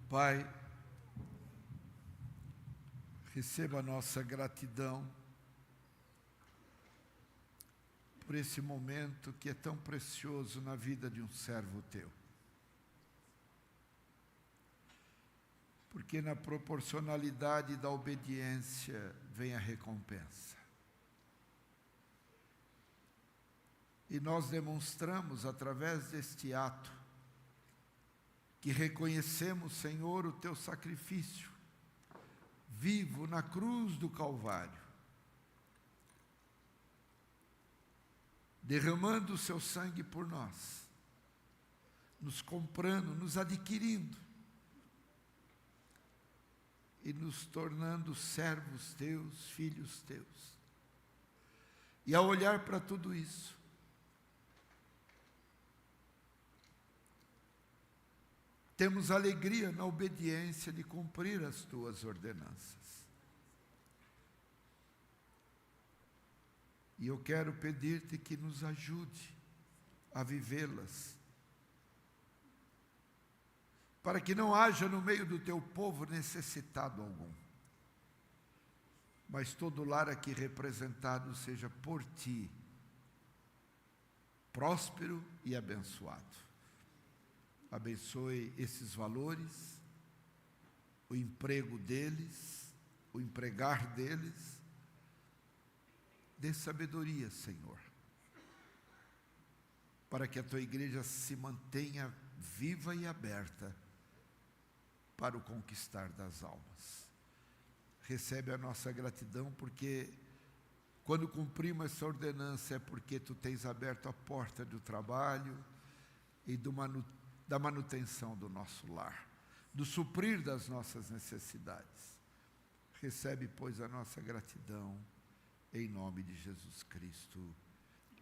Pai, receba a nossa gratidão por esse momento que é tão precioso na vida de um servo teu. Porque na proporcionalidade da obediência vem a recompensa. E nós demonstramos através deste ato que reconhecemos, Senhor, o teu sacrifício vivo na cruz do Calvário, derramando o seu sangue por nós, nos comprando, nos adquirindo e nos tornando servos teus, filhos teus. E ao olhar para tudo isso, temos alegria na obediência de cumprir as tuas ordenanças. E eu quero pedir-te que nos ajude a vivê-las, para que não haja no meio do teu povo necessitado algum, mas todo lar aqui representado seja por ti próspero e abençoado. Abençoe esses valores, o emprego deles, o empregar deles. Dê sabedoria, Senhor, para que a tua igreja se mantenha viva e aberta para o conquistar das almas. Recebe a nossa gratidão, porque quando cumprimos essa ordenança é porque tu tens aberto a porta do trabalho e da manutenção do nosso lar, do suprir das nossas necessidades. Recebe, pois, a nossa gratidão, em nome de Jesus Cristo.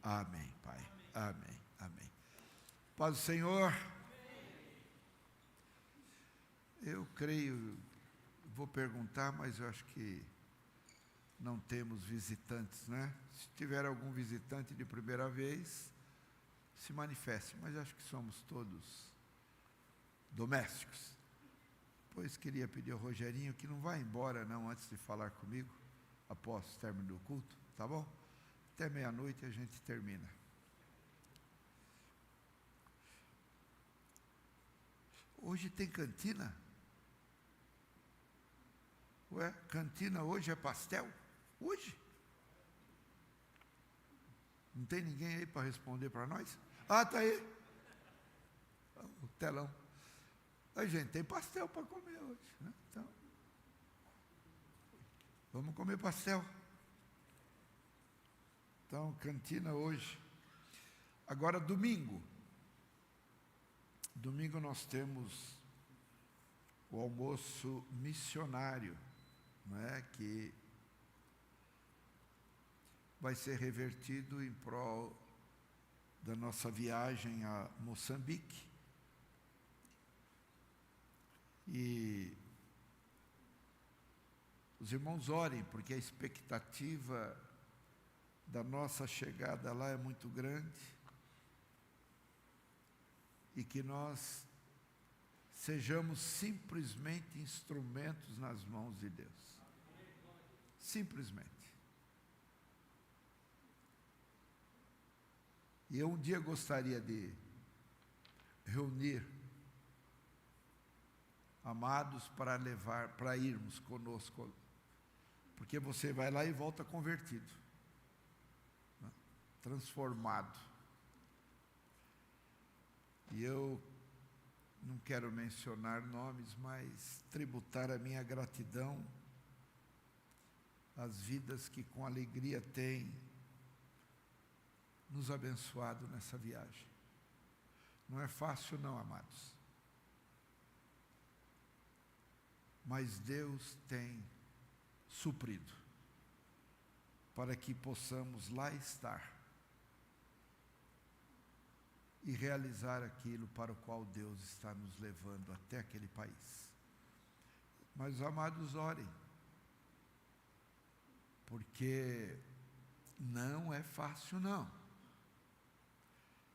Amém, Pai. Amém, amém. Paz do Senhor. Eu creio, vou perguntar, mas eu acho que não temos visitantes, né? Se tiver algum visitante de primeira vez, se manifeste, mas acho que somos todos domésticos. Pois queria pedir ao Rogerinho que não vá embora não antes de falar comigo, após o término do culto, tá bom? Até meia-noite a gente termina. Hoje tem cantina? Ué, cantina hoje é pastel? Hoje? Não tem ninguém aí para responder para nós? Ah, tá aí. O telão. A gente tem pastel para comer hoje, né? Então, vamos comer pastel. Então, cantina hoje. Agora, domingo. Domingo nós temos o almoço missionário, né, que vai ser revertido em prol da nossa viagem a Moçambique. E os irmãos orem, porque a expectativa da nossa chegada lá é muito grande, e que nós sejamos simplesmente instrumentos nas mãos de Deus. Simplesmente. E eu um dia gostaria de reunir amados para irmos conosco, porque você vai lá e volta convertido, né? Transformado. E eu não quero mencionar nomes, mas tributar a minha gratidão às vidas que com alegria têm nos abençoado nessa viagem. Não é fácil não, amados. Mas Deus tem suprido para que possamos lá estar e realizar aquilo para o qual Deus está nos levando até aquele país. Mas, amados, orem, porque não é fácil não.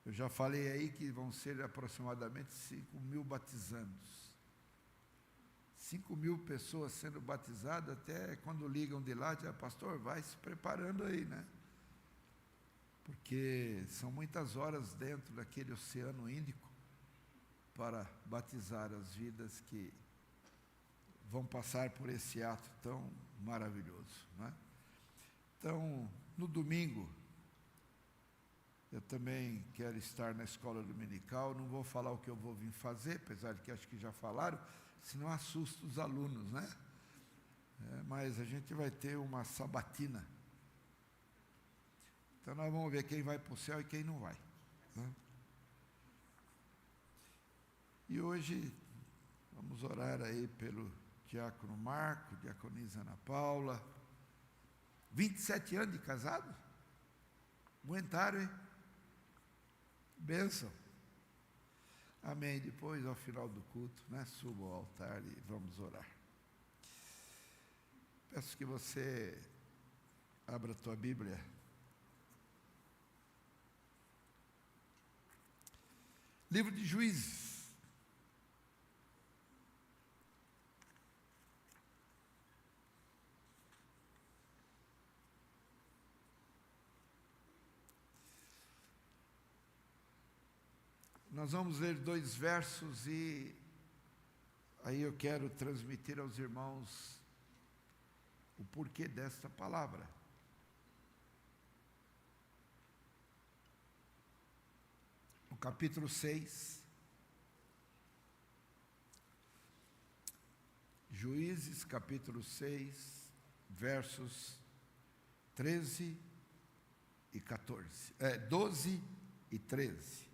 Eu já falei aí que vão ser aproximadamente 5.000 batizandos. 5.000 pessoas sendo batizadas, até quando ligam de lá, dizem, pastor, vai se preparando aí, né? Porque são muitas horas dentro daquele oceano Índico para batizar as vidas que vão passar por esse ato tão maravilhoso, né? Então, no domingo, eu também quero estar na escola dominical, não vou falar o que eu vou vir fazer, apesar de que acho que já falaram, senão assusta os alunos, né? Mas a gente vai ter uma sabatina. Então nós vamos ver quem vai para o céu e quem não vai, né? E hoje vamos orar aí pelo diácono Marco, diaconisa Ana Paula. 27 anos de casado? Aguentaram, hein? Bênção. Amém. Depois, ao final do culto, né, suba ao altar e vamos orar. Peço que você abra a tua Bíblia. Livro de Juízes. Nós vamos ler 2 versos e aí eu quero transmitir aos irmãos o porquê desta palavra. No capítulo 6, Juízes, capítulo 6, versos 13 e 14, 12 e 13.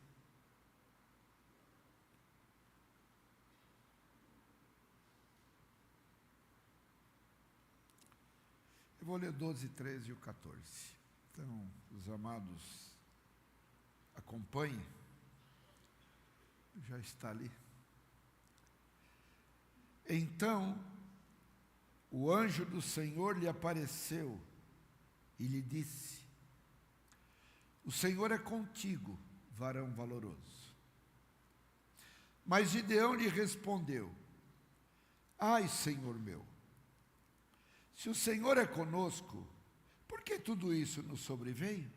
Eu vou ler 12, 13 e o 14. Então, os amados, acompanhem. Já está ali. Então, o anjo do Senhor lhe apareceu e lhe disse: o Senhor é contigo, varão valoroso. Mas Gideão lhe respondeu: ai, Senhor meu, se o Senhor é conosco, por que tudo isso nos sobreveio?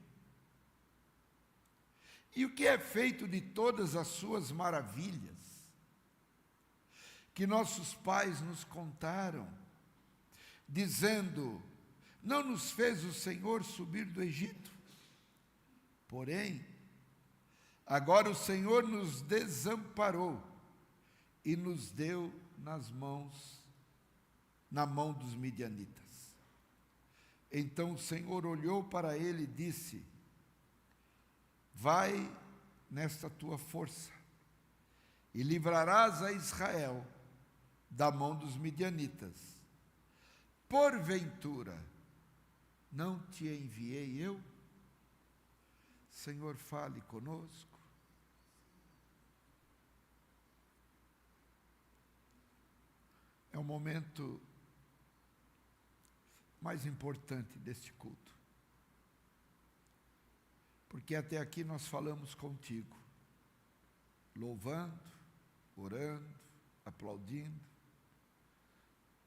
E o que é feito de todas as suas maravilhas, que nossos pais nos contaram, dizendo: não nos fez o Senhor subir do Egito? Porém, agora o Senhor nos desamparou e nos deu na mão dos midianitas. Então o Senhor olhou para ele e disse: vai nesta tua força e livrarás a Israel da mão dos midianitas. Porventura, não te enviei eu? Senhor, fale conosco. É o momento mais importante deste culto, porque até aqui nós falamos contigo, louvando, orando, aplaudindo,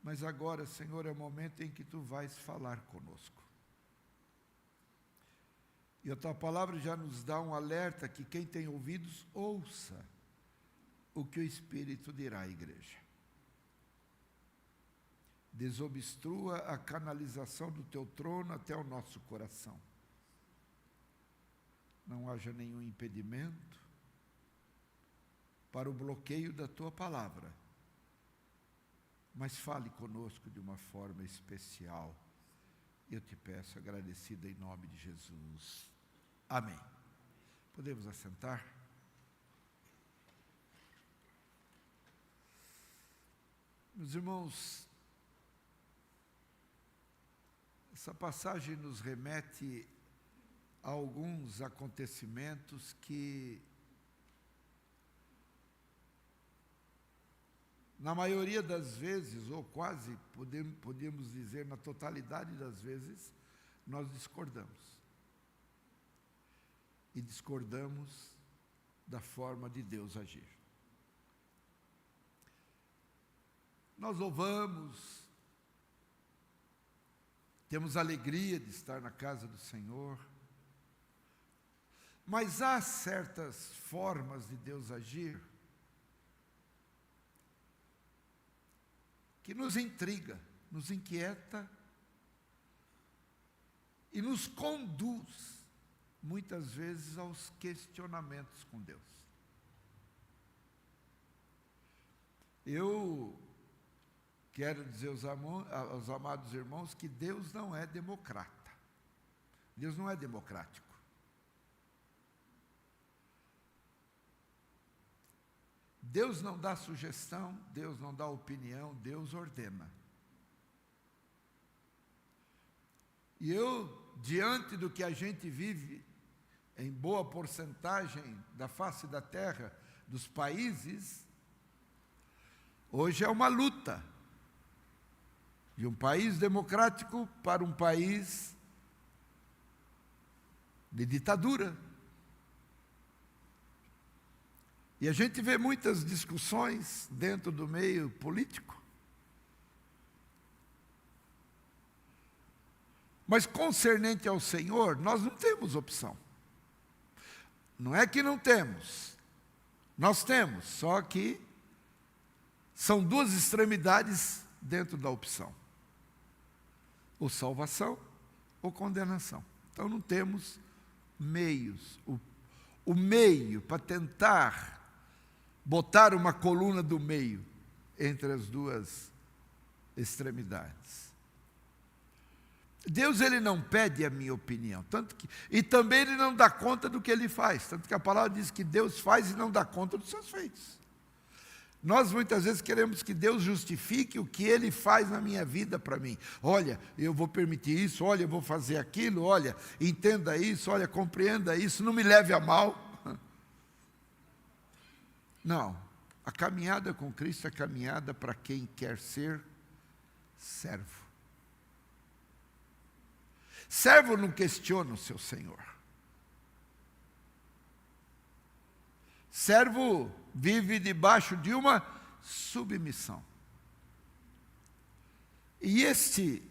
mas agora, Senhor, é o momento em que tu vais falar conosco. E a tua palavra já nos dá um alerta que quem tem ouvidos, ouça o que o Espírito dirá à igreja. Desobstrua a canalização do teu trono até o nosso coração. Não haja nenhum impedimento para o bloqueio da tua palavra, mas fale conosco de uma forma especial. Eu te peço, agradecido em nome de Jesus. Amém. Podemos assentar? Meus irmãos, essa passagem nos remete a alguns acontecimentos que, na maioria das vezes, ou quase, podemos dizer, na totalidade das vezes, nós discordamos. E discordamos da forma de Deus agir. nós louvamos, temos alegria de estar na casa do Senhor, mas há certas formas de Deus agir que nos intriga, nos inquieta e nos conduz, muitas vezes, aos questionamentos com Deus. Eu quero dizer aos amados irmãos que Deus não é democrata. Deus não é democrático. Deus não dá sugestão, Deus não dá opinião, Deus ordena. E eu, diante do que a gente vive, em boa porcentagem da face da terra, dos países, hoje é uma luta de um país democrático para um país de ditadura. E a gente vê muitas discussões dentro do meio político. Mas concernente ao Senhor, nós não temos opção. Não é que não temos. Nós temos, só que são duas extremidades dentro da opção. Ou salvação ou condenação. Então não temos meios. O meio para tentar botar uma coluna do meio entre as duas extremidades. Deus, ele não pede a minha opinião, e também ele não dá conta do que ele faz, tanto que a palavra diz que Deus faz e não dá conta dos seus feitos. Nós muitas vezes queremos que Deus justifique o que ele faz na minha vida para mim. Olha, eu vou permitir isso, olha, eu vou fazer aquilo, olha, entenda isso, olha, compreenda isso, não me leve a mal. Não, a caminhada com Cristo é caminhada para quem quer ser servo. Servo não questiona o seu Senhor. Servo vive debaixo de uma submissão. E este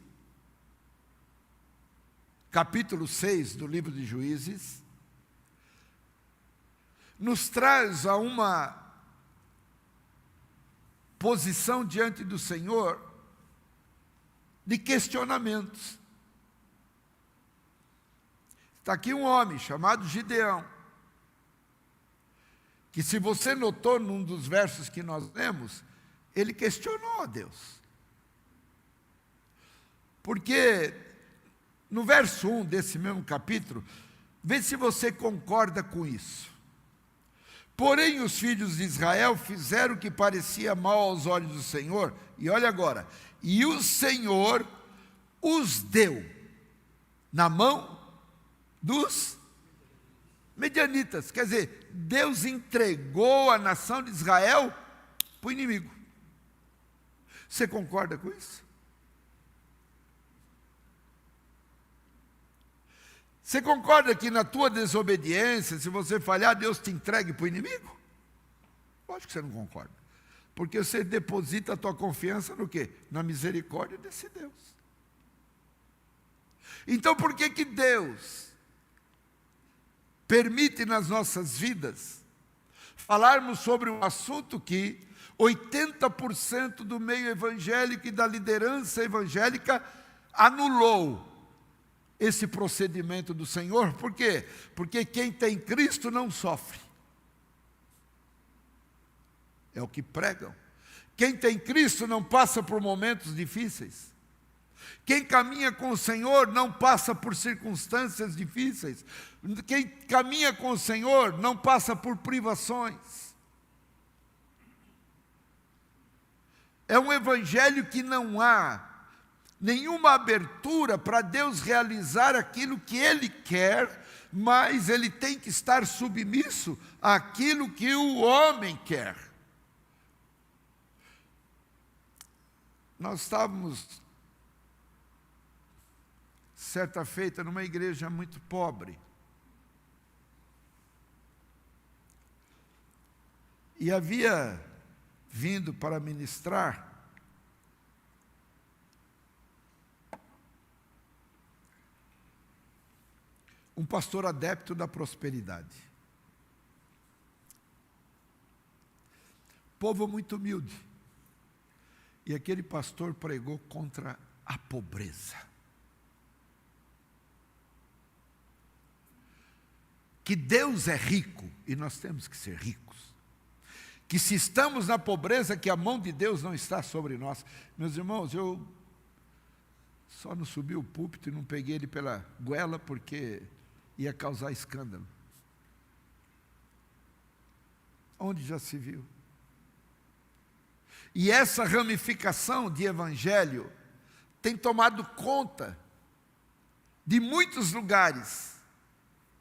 capítulo 6 do livro de Juízes nos traz a uma posição diante do Senhor de questionamentos. Está aqui um homem chamado Gideão, que, se você notou num dos versos que nós lemos, ele questionou a Deus. Porque no verso 1 desse mesmo capítulo, vê se você concorda com isso. Porém, os filhos de Israel fizeram o que parecia mal aos olhos do Senhor, e olha agora, e o Senhor os deu na mão dos medianitas. Quer dizer, Deus entregou a nação de Israel para o inimigo. Você concorda com isso? Você concorda que na tua desobediência, se você falhar, Deus te entregue para o inimigo? Lógico que você não concorda. Porque você deposita a tua confiança no quê? Na misericórdia desse Deus. Então por que Deus permite nas nossas vidas falarmos sobre um assunto que 80% do meio evangélico e da liderança evangélica anulou esse procedimento do Senhor? Por quê? Porque quem tem Cristo não sofre. É o que pregam. Quem tem Cristo não passa por momentos difíceis. Quem caminha com o Senhor não passa por circunstâncias difíceis. Quem caminha com o Senhor não passa por privações. É um evangelho que não há nenhuma abertura para Deus realizar aquilo que Ele quer, mas Ele tem que estar submisso àquilo que o homem quer. Nós estávamos, certa feita, numa igreja muito pobre. E havia vindo para ministrar pastor adepto da prosperidade. Povo muito humilde. E aquele pastor pregou contra a pobreza. Que Deus é rico e nós temos que ser ricos. Que se estamos na pobreza, que a mão de Deus não está sobre nós. Meus irmãos, eu só não subi o púlpito e não peguei ele pela goela porque ia causar escândalo. Onde já se viu? E essa ramificação de evangelho tem tomado conta de muitos lugares,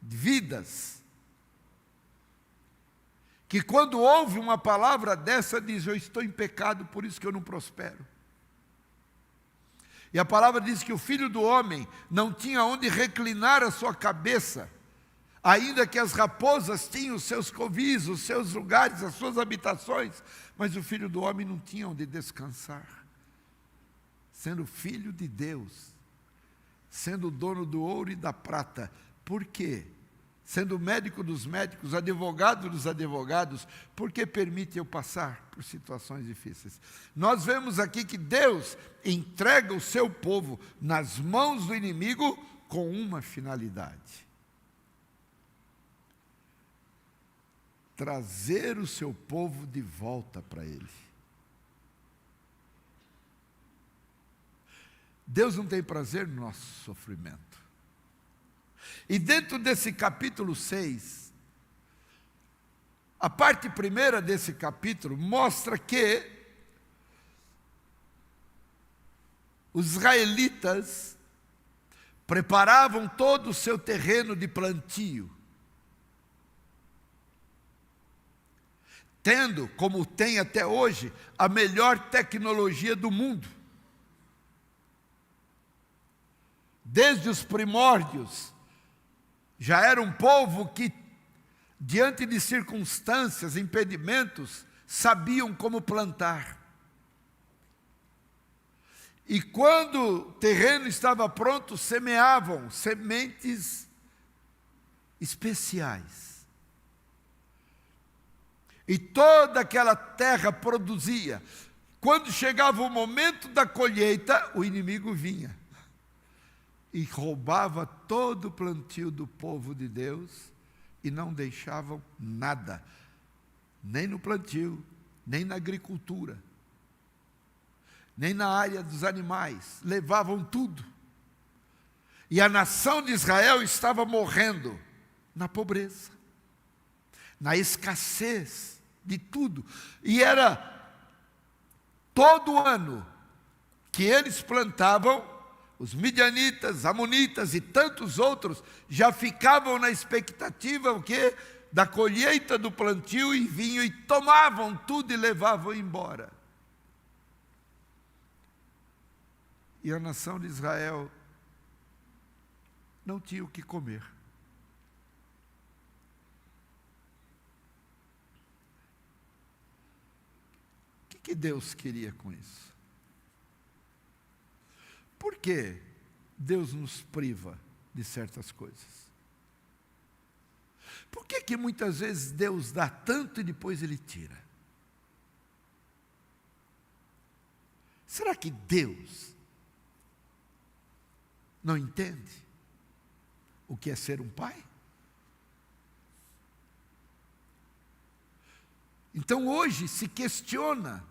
de vidas, que quando ouve uma palavra dessa diz: eu estou em pecado, por isso que eu não prospero. E a palavra diz que o Filho do Homem não tinha onde reclinar a sua cabeça, ainda que as raposas tinham os seus covis, os seus lugares, as suas habitações, mas o Filho do Homem não tinha onde descansar. Sendo Filho de Deus, sendo o dono do ouro e da prata. Por quê? Sendo médico dos médicos, advogado dos advogados, por que permite eu passar por situações difíceis? Nós vemos aqui que Deus entrega o seu povo nas mãos do inimigo com uma finalidade: trazer o seu povo de volta para Ele. Deus não tem prazer no nosso sofrimento. E dentro desse capítulo 6, a parte primeira desse capítulo mostra que os israelitas preparavam todo o seu terreno de plantio, tendo, como tem até hoje, a melhor tecnologia do mundo. Desde os primórdios, já era um povo que, diante de circunstâncias, impedimentos, sabiam como plantar. E quando o terreno estava pronto, semeavam sementes especiais. E toda aquela terra produzia. Quando chegava o momento da colheita, o inimigo vinha e roubava todo o plantio do povo de Deus e não deixavam nada, nem no plantio, nem na agricultura, nem na área dos animais, levavam tudo. E a nação de Israel estava morrendo na pobreza, na escassez de tudo. E era todo ano que eles plantavam. Os midianitas, amonitas e tantos outros já ficavam na expectativa o quê? Da colheita do plantio, e vinham e tomavam tudo e levavam embora. E a nação de Israel não tinha o que comer. O que Deus queria com isso? Por que Deus nos priva de certas coisas? Por que muitas vezes Deus dá tanto e depois Ele tira? Será que Deus não entende o que é ser um pai? Então hoje se questiona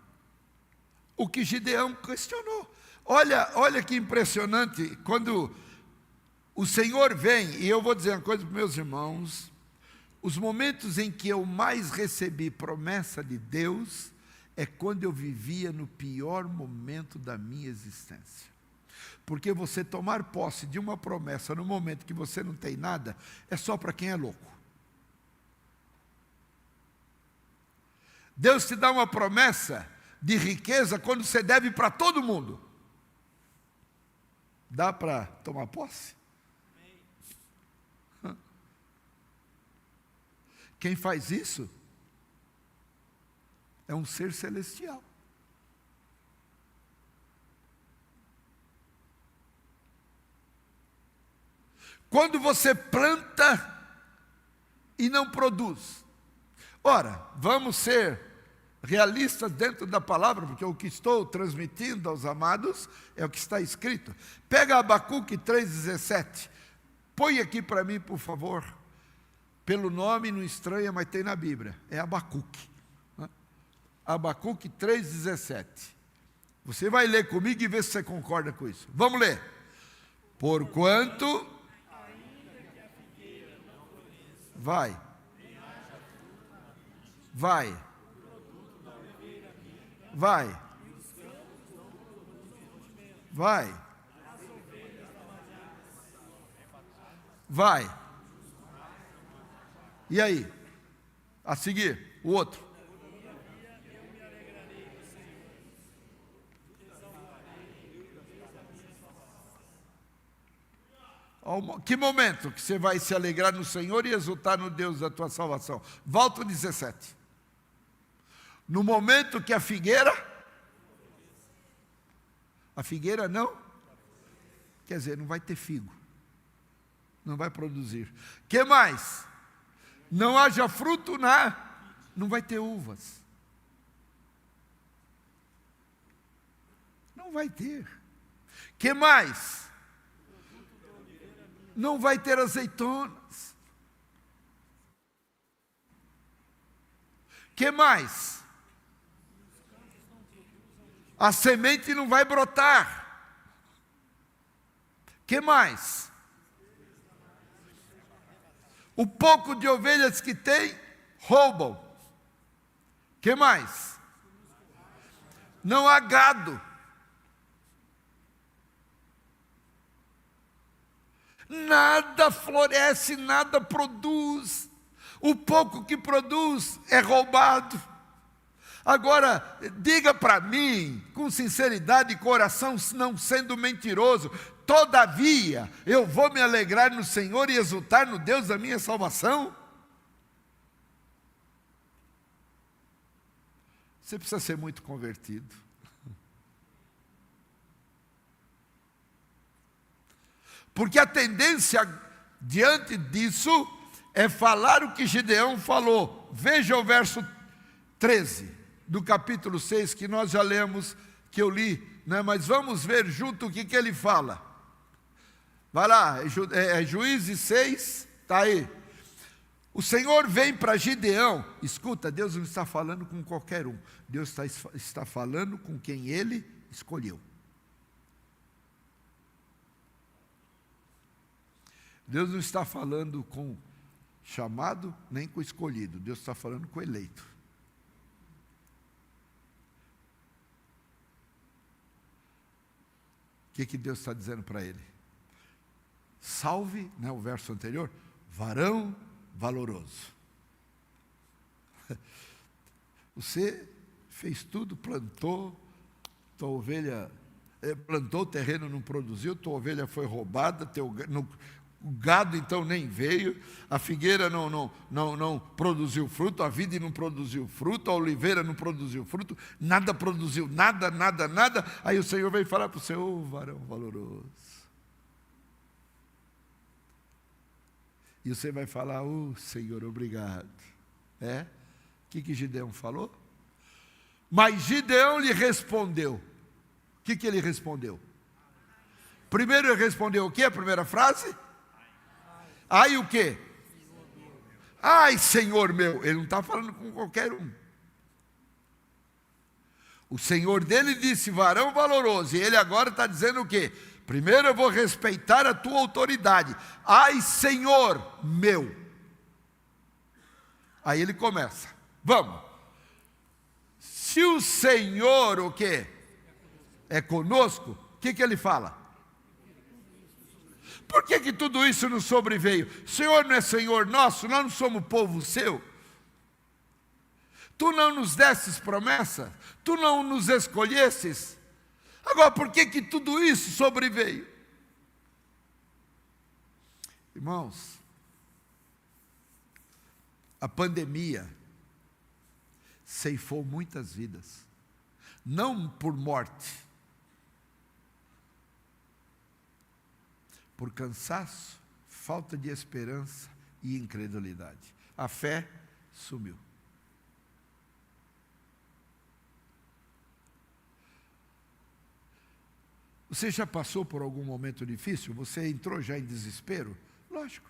o que Gideão questionou. Olha que impressionante, quando o Senhor vem, e eu vou dizer uma coisa para meus irmãos: os momentos em que eu mais recebi promessa de Deus é quando eu vivia no pior momento da minha existência. Porque você tomar posse de uma promessa no momento que você não tem nada, é só para quem é louco. Deus te dá uma promessa de riqueza quando você deve para todo mundo. Dá para tomar posse? Quem faz isso é um ser celestial. Quando você planta e não produz. Ora, vamos ser realistas dentro da palavra, porque o que estou transmitindo aos amados é o que está escrito. Pega Abacuque 3,17. Põe aqui para mim, por favor. Pelo nome não estranha, mas tem na Bíblia. É Abacuque. Abacuque 3,17. Você vai ler comigo e ver se você concorda com isso. Vamos ler. Porquanto... Vai. Vai. Vai. Vai. Vai. E aí? A seguir, o outro. Que momento que você vai se alegrar no Senhor e exultar no Deus da tua salvação? Volta ao 17. No momento que a figueira não, quer dizer, não vai ter figo, não vai produzir. Que mais? Não haja fruto não vai ter uvas. Não vai ter. Que mais? Não vai ter azeitonas. Que mais? A semente não vai brotar. Que mais? O pouco de ovelhas que tem, roubam. Que mais? Não há gado. Nada floresce, nada produz. O pouco que produz é roubado. Agora, diga para mim, com sinceridade e coração, não sendo mentiroso, todavia, eu vou me alegrar no Senhor e exultar no Deus da minha salvação? Você precisa ser muito convertido. Porque a tendência diante disso é falar o que Gideão falou. Veja o verso 13 do capítulo 6, que nós já lemos, que eu li, né? Mas vamos ver junto o que ele fala. Vai lá, Juízes 6, está aí. O Senhor vem para Gideão. Escuta, Deus não está falando com qualquer um. Deus está falando com quem Ele escolheu. Deus não está falando com chamado, nem com escolhido. Deus está falando com eleito. O que Deus está dizendo para ele? Salve, né, o verso anterior, varão valoroso. Você fez tudo, plantou, tua ovelha, plantou o terreno, não produziu, tua ovelha foi roubada, o gado então nem veio, a figueira não produziu fruto, a vide não produziu fruto, a oliveira não produziu fruto, nada produziu, nada. Aí o Senhor vem falar para o Senhor, varão valoroso. E você vai falar, Senhor, obrigado. O que Gideão falou? Mas Gideão lhe respondeu. O que ele respondeu? Primeiro ele respondeu o quê? A primeira frase? Ai, o quê? Ai, Senhor meu. Ele não está falando com qualquer um. O Senhor dele disse, varão valoroso. E ele agora está dizendo o quê? Primeiro eu vou respeitar a tua autoridade. Ai, Senhor meu. Aí ele começa. Vamos. Se o Senhor, o quê? É conosco, o que ele fala? Por que tudo isso nos sobreveio? O Senhor não é Senhor nosso, nós não somos povo seu. Tu não nos destes promessa, tu não nos escolhestes. Agora, por que tudo isso sobreveio? Irmãos, a pandemia ceifou muitas vidas, não por morte, por cansaço, falta de esperança e incredulidade. A fé sumiu. Você já passou por algum momento difícil? Você entrou já em desespero? Lógico.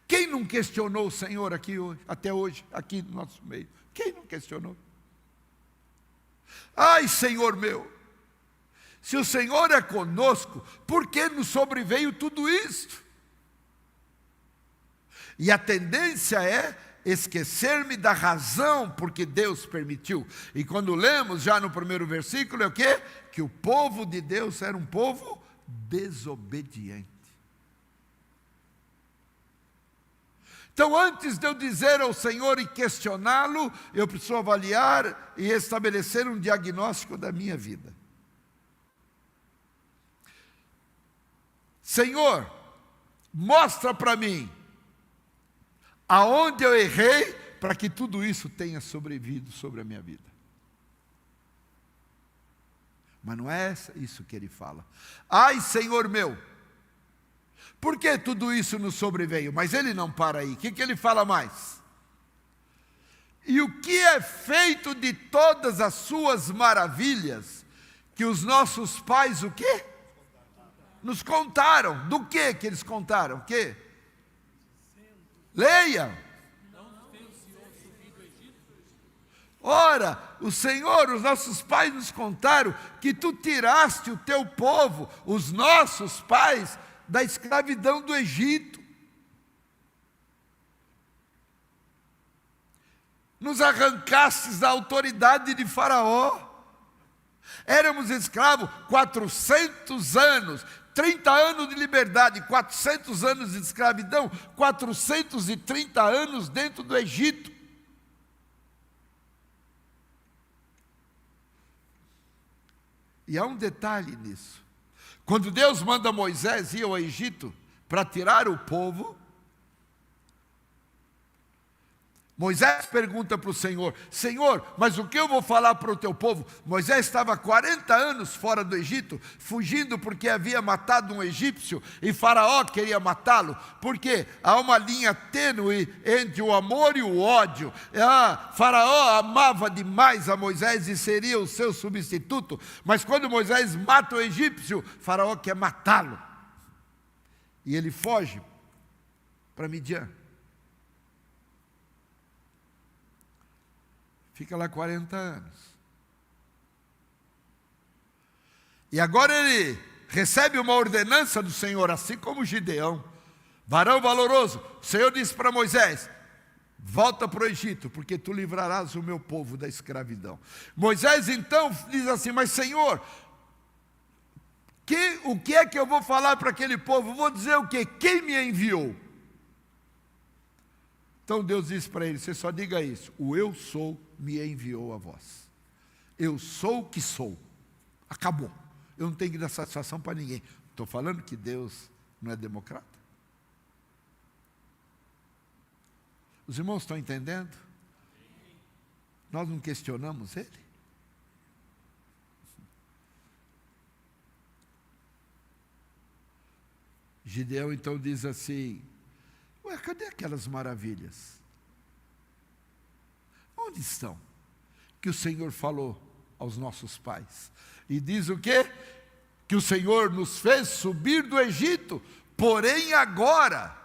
Quem não questionou o Senhor aqui hoje, até hoje, aqui no nosso meio? Quem não questionou? Ai, Senhor meu, se o Senhor é conosco, por que nos sobreveio tudo isso? E a tendência é esquecer-me da razão porque Deus permitiu. E quando lemos já no primeiro versículo, é o quê? Que o povo de Deus era um povo desobediente. Então, antes de eu dizer ao Senhor e questioná-lo, eu preciso avaliar e estabelecer um diagnóstico da minha vida. Senhor, mostra para mim aonde eu errei para que tudo isso tenha sobrevivido sobre a minha vida. Mas não é isso que ele fala. Ai, Senhor meu, por que tudo isso nos sobreveio? Mas ele não para aí. O que ele fala mais? E o que é feito de todas as suas maravilhas que os nossos pais, o quê? Nos contaram. Do que eles contaram? O quê? Leia. Ora, o Senhor, os nossos pais nos contaram que tu tiraste o teu povo, os nossos pais, da escravidão do Egito. Nos arrancastes da autoridade de Faraó. Éramos escravos 400 anos, 30 anos de liberdade, 400 anos de escravidão, 430 anos dentro do Egito. E há um detalhe nisso. Quando Deus manda Moisés ir ao Egito para tirar o povo, Moisés pergunta para o Senhor: Senhor, mas o que eu vou falar para o teu povo? Moisés estava 40 anos fora do Egito, fugindo porque havia matado um egípcio e Faraó queria matá-lo, porque há uma linha tênue entre o amor e o ódio. Faraó amava demais a Moisés e seria o seu substituto, mas quando Moisés mata o egípcio, Faraó quer matá-lo. E ele foge para Midian. Fica lá 40 anos. E agora ele recebe uma ordenança do Senhor, assim como Gideão, varão valoroso. O Senhor disse para Moisés: volta para o Egito, porque tu livrarás o meu povo da escravidão. Moisés então diz assim: mas Senhor, o que é que eu vou falar para aquele povo? Vou dizer o quê? Quem me enviou? Então Deus disse para ele: você só diga isso: o eu sou me enviou a vós. Eu sou o que sou. Acabou. Eu não tenho que dar satisfação para ninguém. Estou falando que Deus não é democrata? Os irmãos estão entendendo? Nós não questionamos Ele? Gideão então diz assim: ué, cadê aquelas maravilhas? Onde estão? Que o Senhor falou aos nossos pais. E diz o quê? Que o Senhor nos fez subir do Egito, porém agora.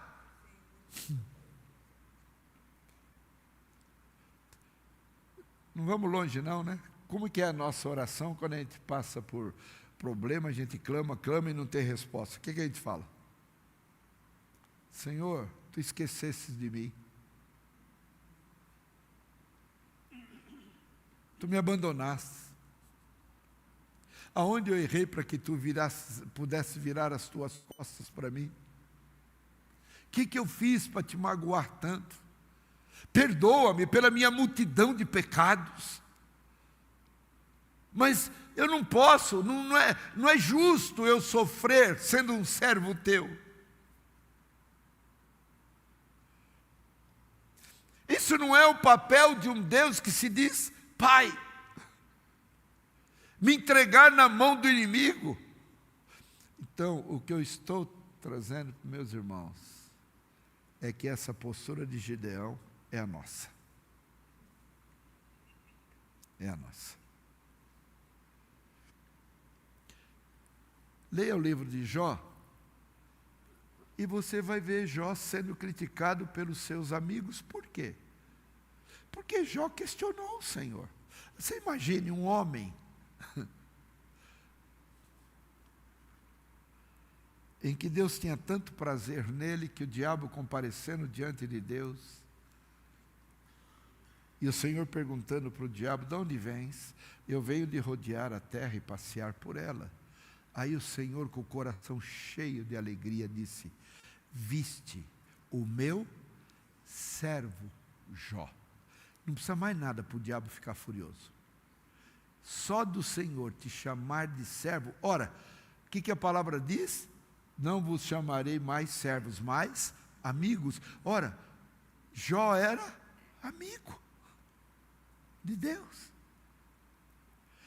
Não vamos longe não, né? Como que é a nossa oração quando a gente passa por problema, a gente clama e não tem resposta? O que a gente fala? Senhor, tu esquecesses de mim. Tu me abandonaste. Aonde eu errei para que tu pudesse virar as tuas costas para mim? O que eu fiz para te magoar tanto? Perdoa-me pela minha multidão de pecados. Mas eu não posso, não é justo eu sofrer sendo um servo teu. Isso não é o papel de um Deus que se diz Pai. Me entregar na mão do inimigo. Então, o que eu estou trazendo para meus irmãos é que essa postura de Gideão é a nossa. É a nossa. Leia o livro de Jó e você vai ver Jó sendo criticado pelos seus amigos. Por quê? Porque Jó questionou o Senhor. Você imagine um homem em que Deus tinha tanto prazer nele que o diabo comparecendo diante de Deus e o Senhor perguntando para o diabo: de onde vens? Eu venho de rodear a terra e passear por ela. Aí o Senhor, com o coração cheio de alegria, disse: viste o meu servo Jó. Não precisa mais nada para o diabo ficar furioso. Só do Senhor te chamar de servo. Ora, o que a palavra diz? Não vos chamarei mais servos, mas amigos. Ora, Jó era amigo de Deus.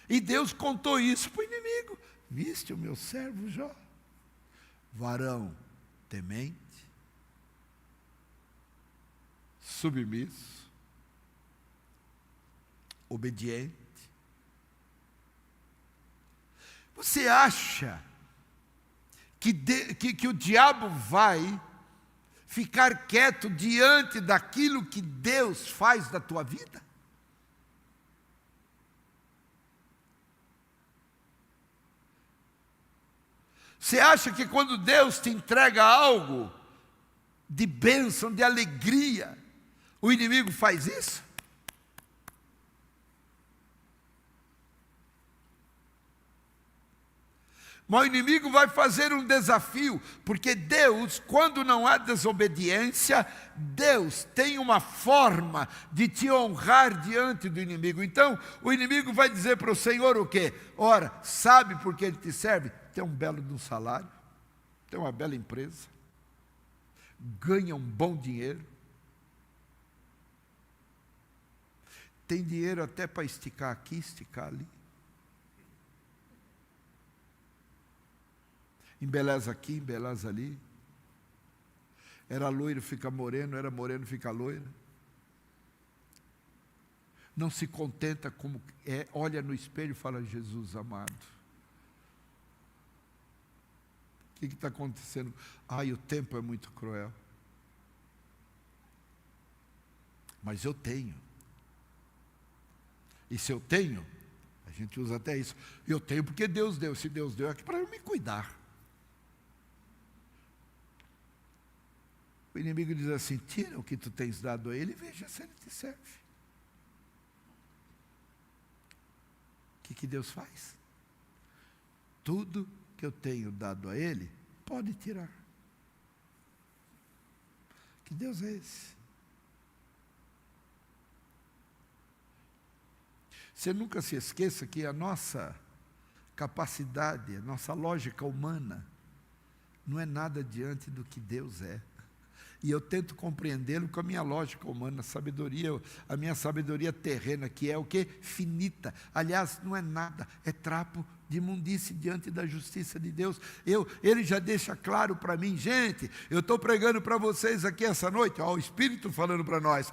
E Deus contou isso para o inimigo. Viste o meu servo Jó? Varão temente, submisso, obediente. Você acha que o diabo vai ficar quieto diante daquilo que Deus faz da tua vida? Você acha que quando Deus te entrega algo de bênção, de alegria, o inimigo faz isso? Mas o inimigo vai fazer um desafio, porque Deus, quando não há desobediência, Deus tem uma forma de te honrar diante do inimigo. Então, o inimigo vai dizer para o Senhor o quê? Ora, sabe por que ele te serve? Tem um belo de um salário, tem uma bela empresa, ganha um bom dinheiro, tem dinheiro até para esticar aqui, esticar ali. Embeleza aqui, embeleza ali. Era loiro, fica moreno, era moreno, fica loiro. Não se contenta como é, olha no espelho e fala: Jesus amado. O que está acontecendo? Ai, o tempo é muito cruel. Mas eu tenho. E se eu tenho, a gente usa até isso. Eu tenho porque Deus deu. Se Deus deu, é para eu me cuidar. O inimigo diz assim: tira o que tu tens dado a ele e veja se ele te serve. O que Deus faz? Tudo que eu tenho dado a ele, pode tirar. Que Deus é esse? Você nunca se esqueça que a nossa capacidade, a nossa lógica humana, não é nada diante do que Deus é. E eu tento compreendê-lo com a minha lógica humana, a minha sabedoria terrena, que é o quê? Finita. Aliás, não é nada, é trapo de imundície diante da justiça de Deus. Ele já deixa claro para mim: gente, eu estou pregando para vocês aqui essa noite, ó, o Espírito falando para nós,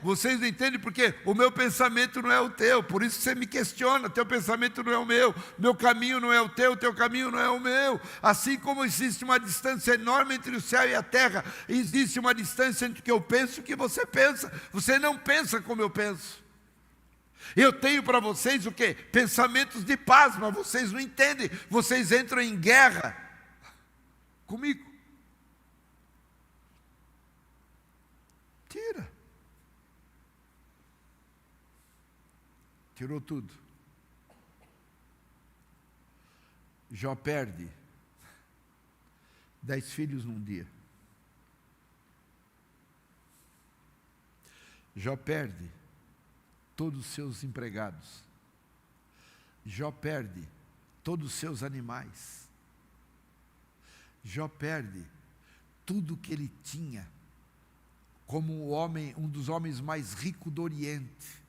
vocês não entendem porque o meu pensamento não é o teu, por isso você me questiona, teu pensamento não é o meu caminho não é o teu caminho não é o meu. Assim como existe uma distância enorme entre o céu e a terra, existe uma distância entre o que eu penso e o que você pensa. Você não pensa como eu penso. Eu tenho para vocês o quê? Pensamentos de paz, mas vocês não entendem. Vocês entram em guerra comigo. Tira. Tirou tudo. Jó perde 10 filhos num dia. Jó perde todos os seus empregados. Jó perde todos os seus animais. Jó perde tudo que ele tinha como um dos homens mais ricos do Oriente.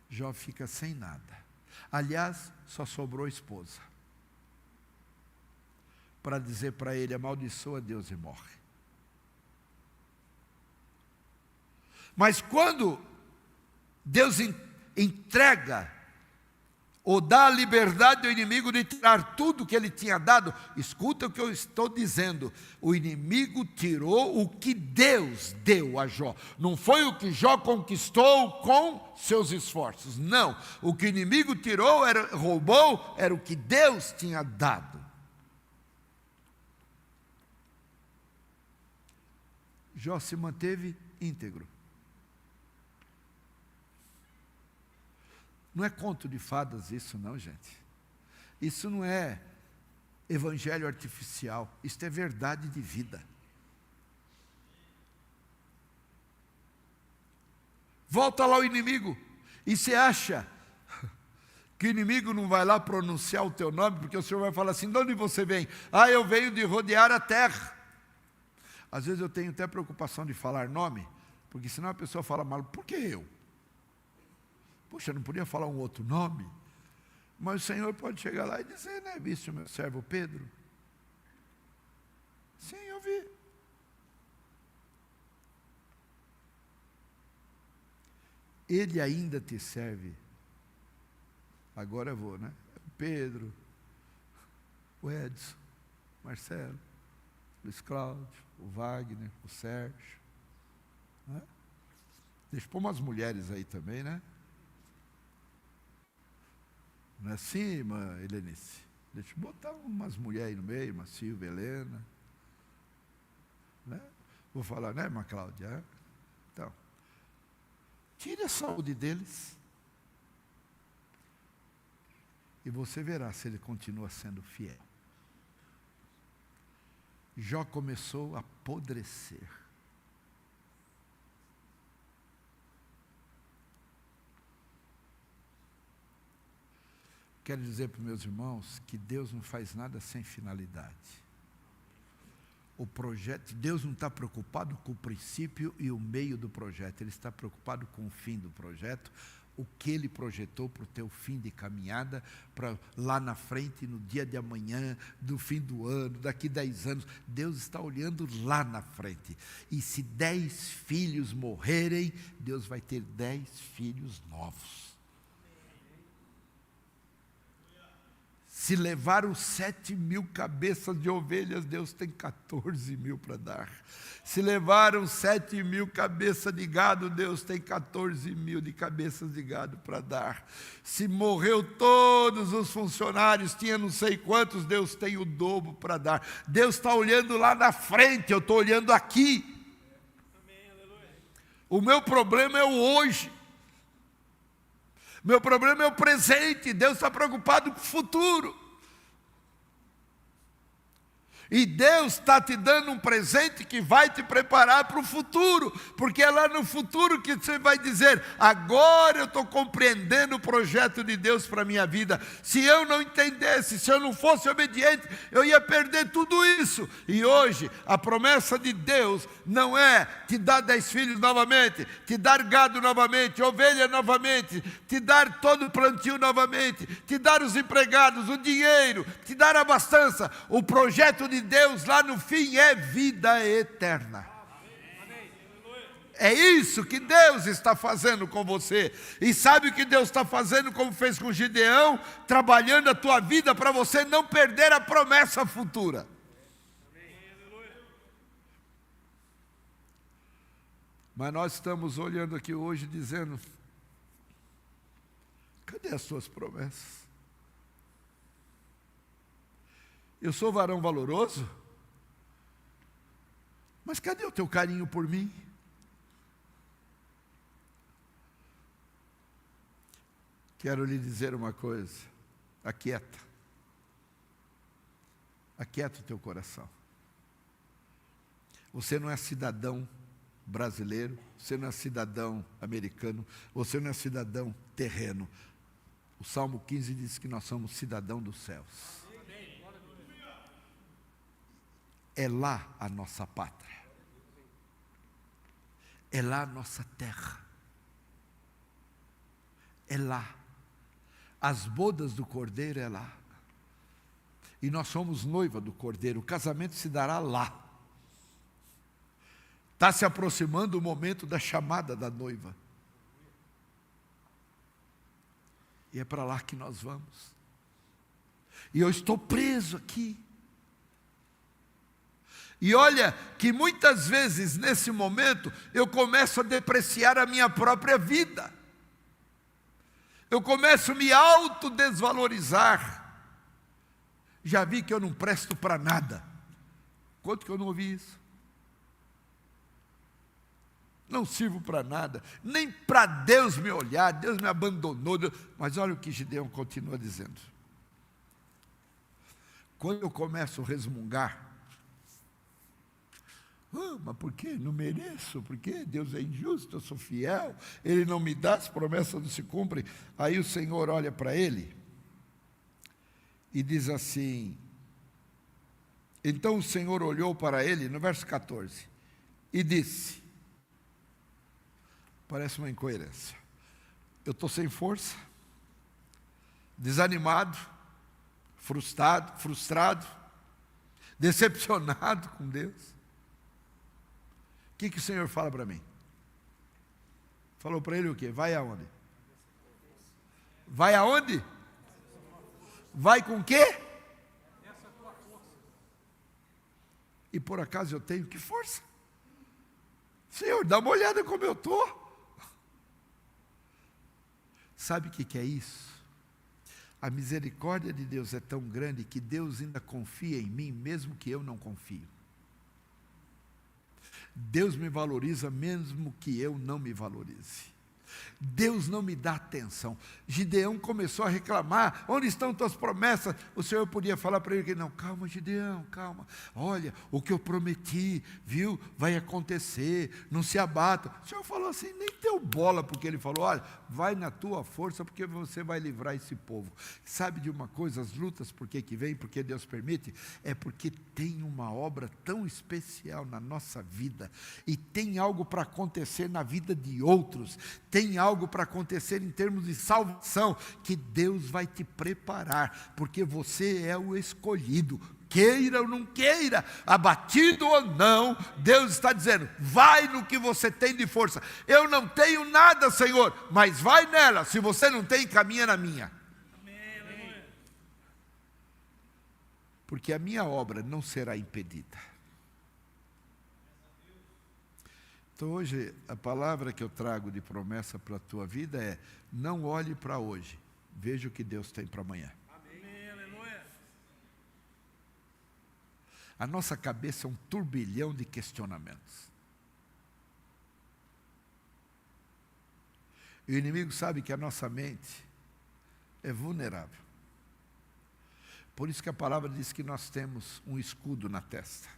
Jó fica sem nada. Aliás, só sobrou a esposa. para dizer para ele: amaldiçoa Deus e morre. Mas quando Deus entrega ou dá a liberdade ao inimigo de tirar tudo que ele tinha dado, escuta o que eu estou dizendo: o inimigo tirou o que Deus deu a Jó. Não foi o que Jó conquistou com seus esforços, não. O que o inimigo tirou, roubou, era o que Deus tinha dado. Jó se manteve íntegro. Não é conto de fadas isso não, gente. Isso não é evangelho artificial. Isso é verdade de vida. Volta lá o inimigo. E você acha que o inimigo não vai lá pronunciar o teu nome? Porque o Senhor vai falar assim: de onde você vem? Ah, eu venho de rodear a terra. Às vezes eu tenho até preocupação de falar nome, porque senão a pessoa fala mal: por que eu? Poxa, não podia falar um outro nome? Mas o Senhor pode chegar lá e dizer: né, viste o meu servo Pedro? Sim, eu vi. Ele ainda te serve. Agora eu vou, né? O Pedro, o Edson, o Marcelo, o Luiz Cláudio, o Wagner, o Sérgio. Né? Deixa eu pôr umas mulheres aí também, né? Não é assim, irmã Helenice? Deixa eu botar umas mulheres aí no meio, uma Silvia, Helena. Né? Vou falar, né, irmã Cláudia? Então, tire a saúde deles. E você verá se ele continua sendo fiel. Jó começou a apodrecer. Quero dizer para os meus irmãos que Deus não faz nada sem finalidade. O projeto, Deus não está preocupado com o princípio e o meio do projeto, Ele está preocupado com o fim do projeto, o que Ele projetou para o teu fim de caminhada, para lá na frente, no dia de amanhã, do fim do ano, daqui 10 anos, Deus está olhando lá na frente. E se 10 filhos morrerem, Deus vai ter 10 filhos novos. Se levaram 7.000 cabeças de ovelhas, Deus tem 14.000 para dar. Se levaram 7.000 cabeças de gado, Deus tem 14.000 de cabeças de gado para dar. Se morreu todos os funcionários, tinha não sei quantos, Deus tem o dobro para dar. Deus está olhando lá na frente, eu estou olhando aqui. O meu problema é o hoje. Meu problema é o presente. Deus está preocupado com o futuro. E Deus está te dando um presente que vai te preparar para o futuro, porque é lá no futuro que você vai dizer: agora eu estou compreendendo o projeto de Deus para a minha vida. Se eu não entendesse, se eu não fosse obediente, eu ia perder tudo isso. E hoje a promessa de Deus não é te dar 10 filhos novamente, te dar gado novamente, ovelha novamente, te dar todo o plantio novamente, te dar os empregados, o dinheiro, te dar a abastança. O projeto de Deus lá no fim é vida eterna. É isso que Deus está fazendo com você. E sabe o que Deus está fazendo, como fez com Gideão? Trabalhando a tua vida para você não perder a promessa futura. Mas nós estamos olhando aqui hoje dizendo: cadê as suas promessas? Eu sou varão valoroso, mas cadê o teu carinho por mim? Quero lhe dizer uma coisa: aquieta. Aquieta o teu coração. Você não é cidadão brasileiro, você não é cidadão americano, você não é cidadão terreno. O Salmo 15 diz que nós somos cidadão dos céus. É lá a nossa pátria. É lá a nossa terra. É lá. As bodas do Cordeiro é lá. E nós somos noiva do Cordeiro, o casamento se dará lá. Está se aproximando o momento da chamada da noiva. E é para lá que nós vamos. E eu estou preso aqui. E olha que muitas vezes nesse momento eu começo a depreciar a minha própria vida. Eu começo a me autodesvalorizar. Já vi que eu não presto para nada. Quanto que eu não ouvi isso? Não sirvo para nada, nem para Deus me olhar, Deus me abandonou. Mas olha o que Gideão continua dizendo. Quando eu começo a resmungar, mas por quê? Não mereço, por quê? Deus é injusto, eu sou fiel, Ele não me dá, as promessas não se cumprem. Aí o Senhor olha para ele e diz assim, então o Senhor olhou para ele, no verso 14, e disse, parece uma incoerência, eu estou sem força, desanimado, frustrado, decepcionado com Deus. O que o Senhor fala para mim? Falou para ele o quê? Vai aonde? Vai aonde? Vai com o quê? E por acaso eu tenho que força? Senhor, dá uma olhada como eu estou. Sabe o que é isso? A misericórdia de Deus é tão grande que Deus ainda confia em mim, mesmo que eu não confio. Deus me valoriza mesmo que eu não me valorize. Deus não me dá atenção. Gideão começou a reclamar, onde estão tuas promessas? O Senhor podia falar para ele que não, calma Gideão, calma, olha, o que eu prometi, viu, vai acontecer, não se abata. O Senhor falou assim, nem deu bola, porque ele falou, olha, vai na tua força, porque você vai livrar esse povo. Sabe de uma coisa, as lutas, por que vem, porque Deus permite, é porque tem uma obra tão especial na nossa vida, e tem algo para acontecer na vida de outros, tem algo para acontecer em termos de salvação, que Deus vai te preparar, porque você é o escolhido, queira ou não queira, abatido ou não, Deus está dizendo, vai no que você tem de força, eu não tenho nada Senhor, mas vai nela, se você não tem, caminha na minha. Amém. Porque a minha obra não será impedida. Então hoje, a palavra que eu trago de promessa para a tua vida é, não olhe para hoje, veja o que Deus tem para amanhã. Amém. Aleluia. A nossa cabeça é um turbilhão de questionamentos. E o inimigo sabe que a nossa mente é vulnerável. Por isso que a palavra diz que nós temos um escudo na testa,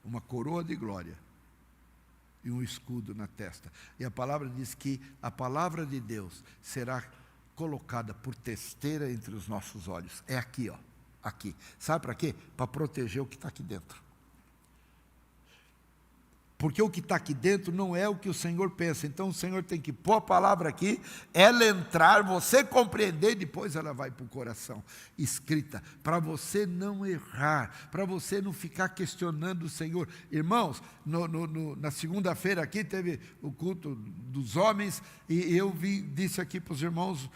uma coroa de glória e um escudo na testa. E a palavra diz que a palavra de Deus será colocada por testeira entre os nossos olhos. É aqui, ó, aqui. Sabe para quê? Para proteger o que está aqui dentro. Porque o que está aqui dentro não é o que o Senhor pensa. Então o Senhor tem que pôr a palavra aqui, ela entrar, você compreender, e depois ela vai para o coração, escrita, para você não errar, para você não ficar questionando o Senhor. Irmãos, na segunda-feira aqui teve o culto dos homens, e eu disse aqui para os irmãos,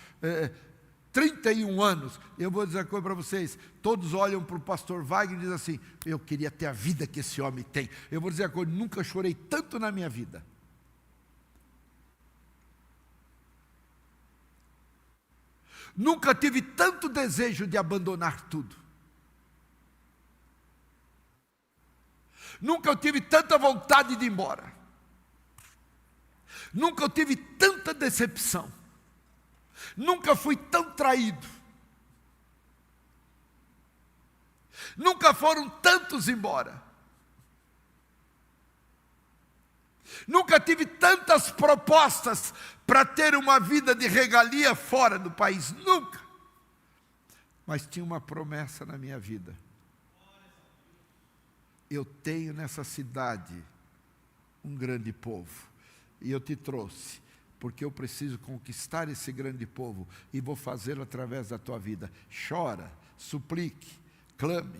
31 anos, eu vou dizer uma coisa para vocês, todos olham para o pastor Wagner e dizem assim, eu queria ter a vida que esse homem tem. Eu vou dizer uma coisa, nunca chorei tanto na minha vida. Nunca tive tanto desejo de abandonar tudo. Nunca eu tive tanta vontade de ir embora. Nunca eu tive tanta decepção. Nunca fui tão traído. Nunca foram tantos embora. Nunca tive tantas propostas para ter uma vida de regalia fora do país. Nunca. Mas tinha uma promessa na minha vida. Eu tenho nessa cidade um grande povo. E eu te trouxe porque eu preciso conquistar esse grande povo e vou fazê-lo através da tua vida. Chora, suplique, clame.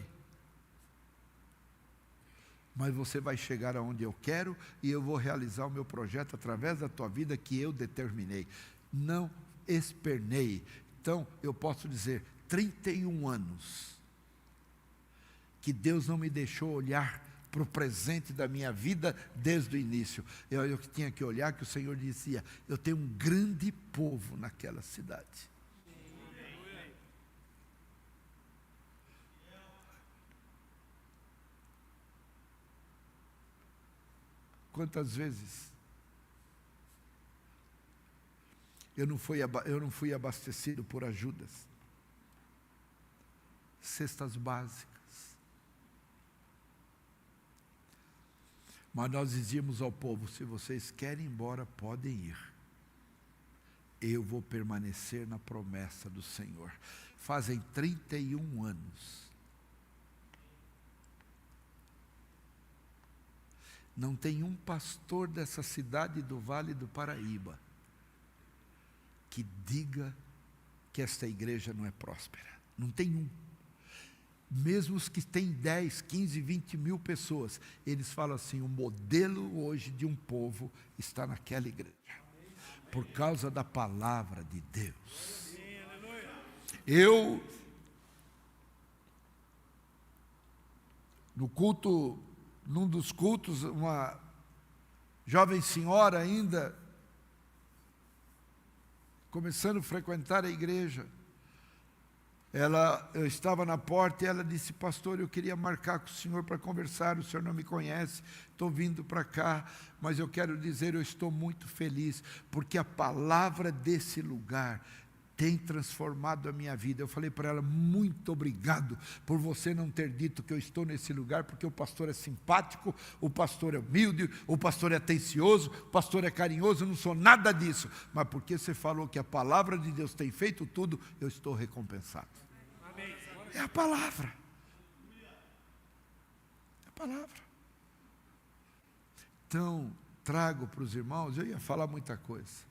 Mas você vai chegar aonde eu quero e eu vou realizar o meu projeto através da tua vida que eu determinei. Não esperneie. Então, eu posso dizer, 31 anos, que Deus não me deixou olhar para o presente da minha vida desde o início. Eu tinha que olhar que o Senhor dizia, eu tenho um grande povo naquela cidade. Quantas vezes eu não fui abastecido por ajudas, cestas básicas. Mas nós dizíamos ao povo, se vocês querem ir embora, podem ir. Eu vou permanecer na promessa do Senhor. Fazem 31 anos. Não tem um pastor dessa cidade do Vale do Paraíba que diga que esta igreja não é próspera. Não tem um. Mesmo os que têm 10, 15, 20 mil pessoas, eles falam assim, o modelo hoje de um povo está naquela igreja. Por causa da palavra de Deus. Num dos cultos, uma jovem senhora ainda, começando a frequentar a igreja, eu estava na porta e ela disse, pastor, eu queria marcar com o senhor para conversar, o senhor não me conhece, estou vindo para cá, mas eu quero dizer, eu estou muito feliz, porque a palavra desse lugar tem transformado a minha vida. Eu falei para ela, muito obrigado por você não ter dito que eu estou nesse lugar, porque o pastor é simpático, o pastor é humilde, o pastor é atencioso, o pastor é carinhoso, eu não sou nada disso, mas porque você falou que a palavra de Deus tem feito tudo, eu estou recompensado. É a palavra. É a palavra. Então, trago para os irmãos, eu ia falar muita coisa.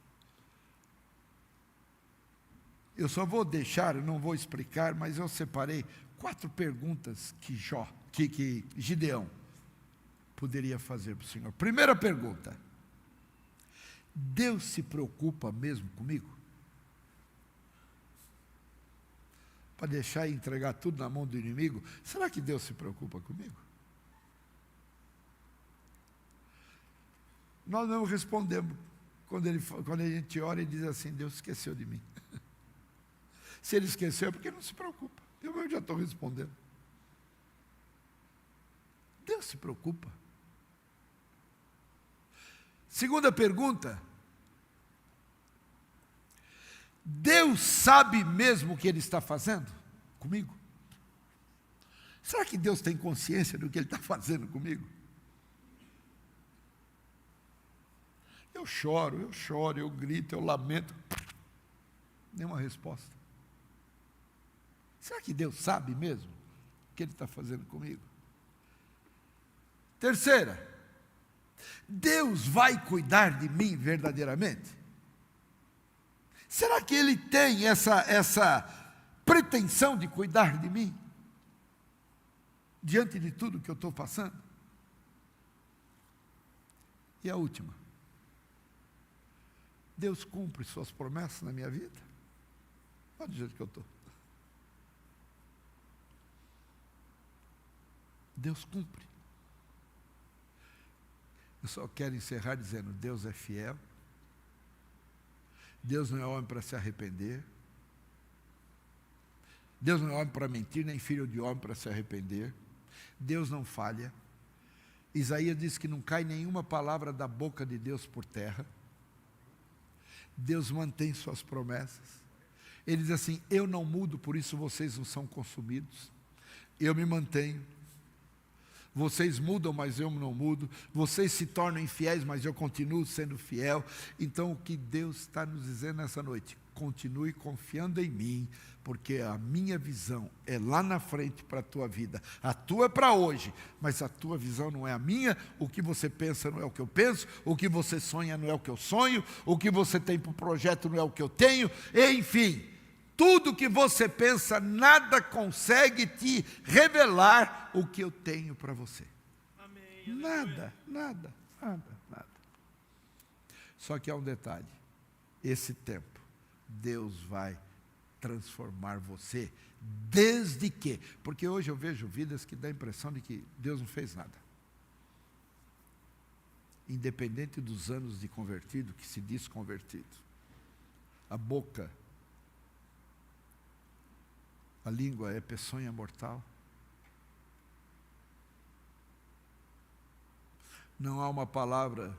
Eu só vou deixar, eu não vou explicar, mas eu separei 4 perguntas que Gideão poderia fazer para o Senhor. Primeira pergunta: Deus se preocupa mesmo comigo? Para deixar e entregar tudo na mão do inimigo? Será que Deus se preocupa comigo? Nós não respondemos quando a gente ora e diz assim, Deus esqueceu de mim. Se ele esqueceu é porque não se preocupa. Eu já estou respondendo. Deus se preocupa. Segunda pergunta: Deus sabe mesmo o que Ele está fazendo comigo? Será que Deus tem consciência do que Ele está fazendo comigo? Eu choro, eu grito, eu lamento. Nenhuma resposta. Será que Deus sabe mesmo o que Ele está fazendo comigo? Terceira: Deus vai cuidar de mim verdadeiramente? Será que Ele tem essa pretensão de cuidar de mim? Diante de tudo que eu estou passando? E a última: Deus cumpre suas promessas na minha vida? Olha do jeito que eu estou. Deus cumpre. Eu só quero encerrar dizendo, Deus é fiel. Deus não é homem para se arrepender. Deus não é homem para mentir, nem filho de homem para se arrepender. Deus não falha. Isaías diz que não cai nenhuma palavra da boca de Deus por terra. Deus mantém suas promessas. Ele diz assim, eu não mudo, por isso vocês não são consumidos. Eu me mantenho. vocês mudam, mas eu não mudo, vocês se tornam infiéis, mas eu continuo sendo fiel. Então o que Deus está nos dizendo nessa noite? Continue confiando em mim, porque a minha visão é lá na frente para a tua vida. A tua é para hoje, mas a tua visão não é a minha. O que você pensa não é o que eu penso, o que você sonha não é o que eu sonho, o que você tem para o projeto não é o que eu tenho, enfim, tudo que você pensa, nada consegue te revelar o que eu tenho para você. Amém. Nada. Só que há um detalhe, esse tempo, Deus vai transformar você, desde que, porque hoje eu vejo vidas que dá a impressão de que Deus não fez nada. Independente dos anos de convertido, que se diz convertido. A boca, a língua é peçonha mortal. Não há uma palavra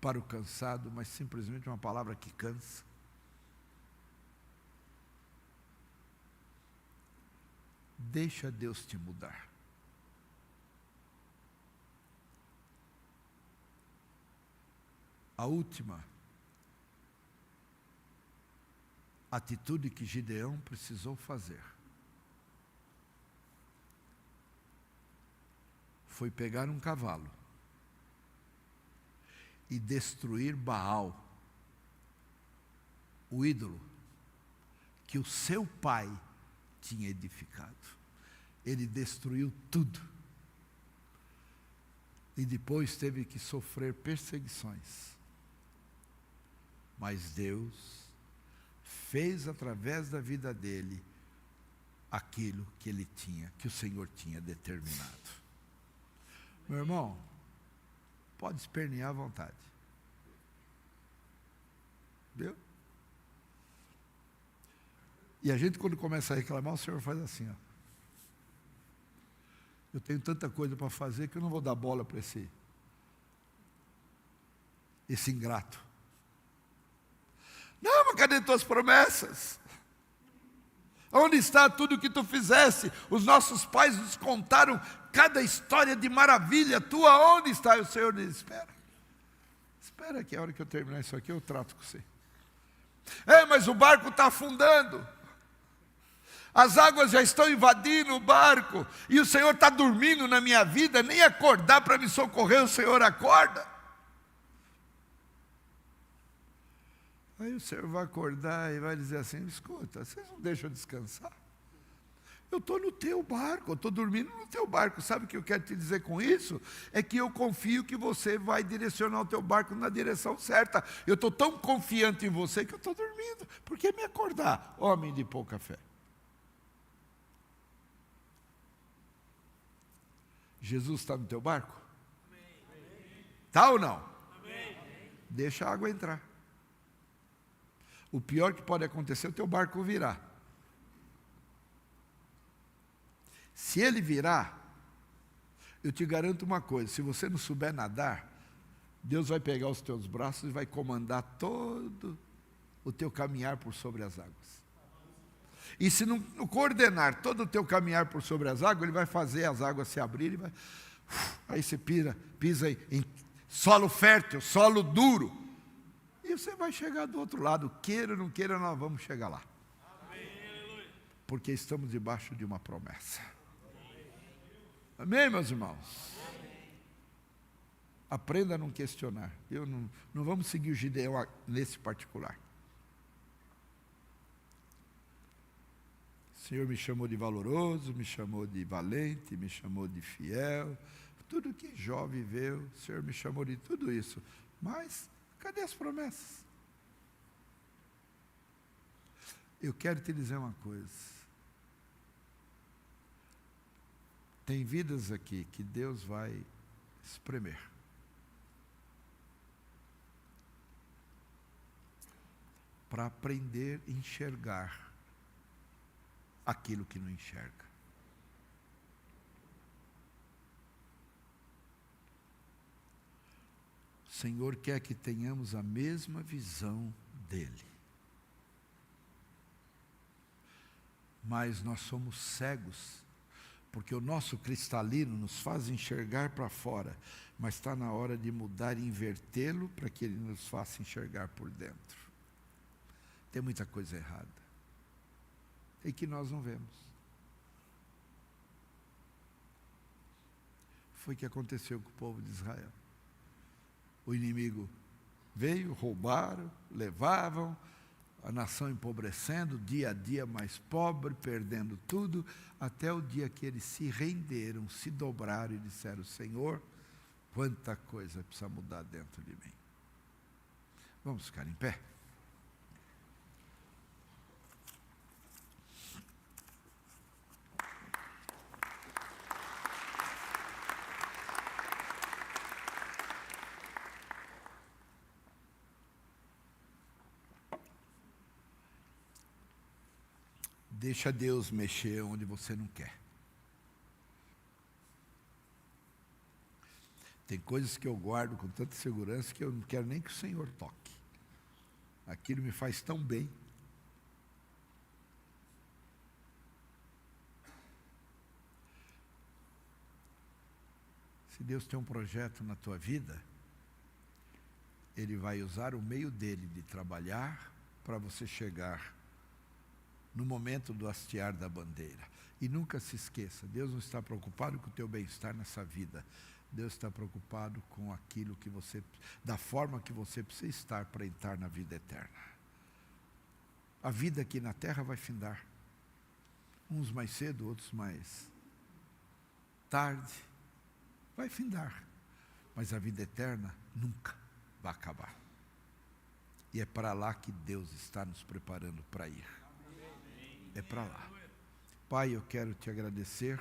para o cansado, mas simplesmente uma palavra que cansa. Deixa Deus te mudar. A última atitude que Gideão precisou fazer foi pegar um cavalo e destruir Baal, o ídolo que o seu pai tinha edificado. Ele destruiu tudo. E depois teve que sofrer perseguições. Mas Deus fez através da vida dele aquilo que ele tinha, que o Senhor tinha determinado. Meu irmão, pode espernear à vontade. Viu? E a gente, quando começa a reclamar, o Senhor faz assim, ó. Eu tenho tanta coisa para fazer que eu não vou dar bola para esse ingrato. Não, mas cadê tuas promessas? Onde está tudo o que tu fizeste? Os nossos pais nos contaram cada história de maravilha tua. Onde está? E o Senhor diz, espera que a hora que eu terminar isso aqui eu trato com você. Mas o barco está afundando. As águas já estão invadindo o barco. E o Senhor está dormindo na minha vida. Nem acordar para me socorrer, o Senhor acorda. Aí o Senhor vai acordar e vai dizer assim, escuta, vocês não deixam eu descansar? Eu estou no teu barco, eu estou dormindo no teu barco. Sabe o que eu quero te dizer com isso? É que eu confio que você vai direcionar o teu barco na direção certa. Eu estou tão confiante em você que eu estou dormindo. Por que me acordar, homem de pouca fé? Jesus está no teu barco? Está ou não? Amém. Deixa a água entrar. O pior que pode acontecer é o teu barco virar. Se ele virar, eu te garanto uma coisa, se você não souber nadar, Deus vai pegar os teus braços e vai comandar todo o teu caminhar por sobre as águas. E se não coordenar todo o teu caminhar por sobre as águas, ele vai fazer as águas se abrirem, aí você pisa em solo fértil, solo duro, e você vai chegar do outro lado, queira ou não queira, nós vamos chegar lá. Amém. Porque estamos debaixo de uma promessa. Amém, meus irmãos? Aprenda a não questionar. Não vamos seguir o Gideão nesse particular. O Senhor me chamou de valoroso, me chamou de valente, me chamou de fiel. Tudo que Jó viveu, o Senhor me chamou de tudo isso. Mas, cadê as promessas? Eu quero te dizer uma coisa. Tem vidas aqui que Deus vai espremer. Para aprender a enxergar aquilo que não enxerga. O Senhor quer que tenhamos a mesma visão dEle. Mas nós somos cegos, Porque o nosso cristalino nos faz enxergar para fora, mas está na hora de mudar e invertê-lo para que ele nos faça enxergar por dentro. Tem muita coisa errada e que nós não vemos. Foi o que aconteceu com o povo de Israel. O inimigo veio, roubaram, levavam, a nação empobrecendo, dia a dia mais pobre, perdendo tudo, até o dia que eles se renderam, se dobraram e disseram: Senhor, quanta coisa precisa mudar dentro de mim. Vamos ficar em pé? Deixa Deus mexer onde você não quer. Tem coisas que eu guardo com tanta segurança que eu não quero nem que o Senhor toque. Aquilo me faz tão bem. Se Deus tem um projeto na tua vida, Ele vai usar o meio dele de trabalhar para você chegar no momento do hastear da bandeira. E nunca se esqueça, Deus não está preocupado com o teu bem-estar nessa vida. Deus está preocupado com aquilo que você, da forma que você precisa estar para entrar na vida eterna. A vida aqui na terra vai findar. Uns mais cedo, outros mais tarde. Vai findar. Mas a vida eterna nunca vai acabar. E é para lá que Deus está nos preparando para ir. É para lá. Pai, eu quero te agradecer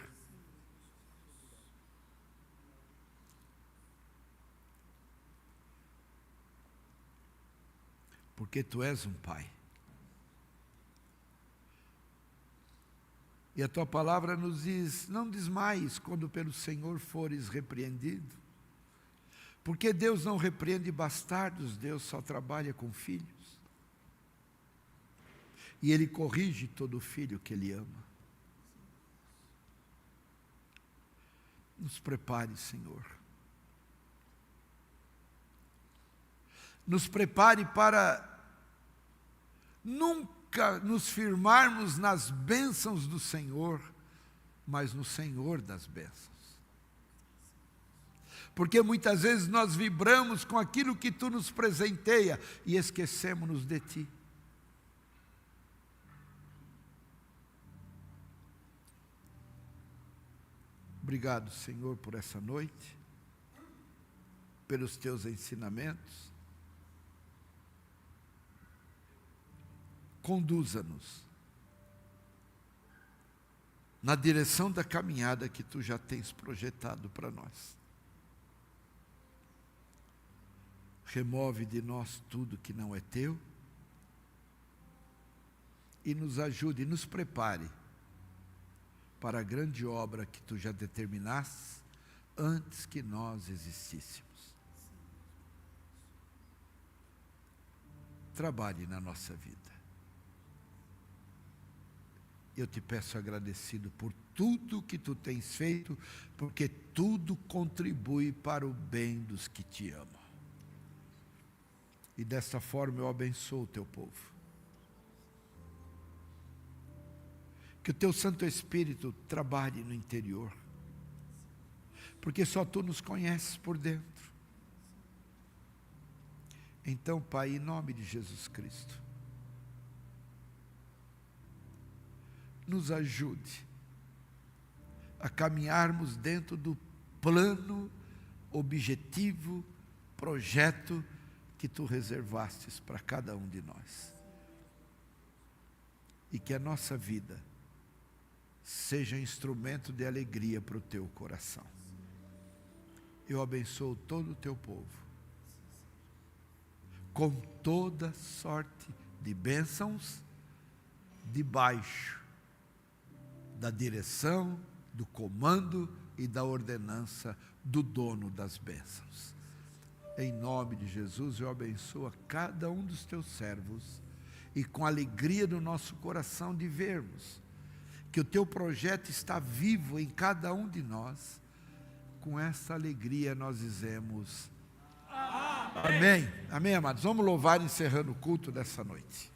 porque tu és um Pai. E a tua palavra nos diz: não desmaies quando pelo Senhor fores repreendido. Porque Deus não repreende bastardos, Deus só trabalha com filhos. E Ele corrige todo filho que Ele ama. Nos prepare, Senhor. Nos prepare para nunca nos firmarmos nas bênçãos do Senhor, mas no Senhor das bênçãos. Porque muitas vezes nós vibramos com aquilo que Tu nos presenteia e esquecemos-nos de Ti. Obrigado, Senhor, por essa noite, pelos Teus ensinamentos. Conduza-nos na direção da caminhada que Tu já tens projetado para nós. Remove de nós tudo que não é Teu e nos ajude, nos prepare para a grande obra que Tu já determinaste antes que nós existíssemos. Trabalhe na nossa vida. Eu te peço agradecido por tudo que Tu tens feito, porque tudo contribui para o bem dos que Te amam. E desta forma eu abençoo o Teu povo. Que o Teu Santo Espírito trabalhe no interior, porque só Tu nos conheces por dentro. Então, Pai, em nome de Jesus Cristo, nos ajude a caminharmos dentro do plano, objetivo, projeto que Tu reservastes para cada um de nós. E que a nossa vida seja instrumento de alegria para o Teu coração. Eu abençoo todo o Teu povo, com toda sorte de bênçãos, debaixo da direção, do comando e da ordenança do dono das bênçãos. Em nome de Jesus, eu abençoo a cada um dos Teus servos, e com alegria no nosso coração de vermos que o teu projeto está vivo em cada um de nós. Com essa alegria nós dizemos amém. Amém, amados. Vamos louvar encerrando o culto dessa noite.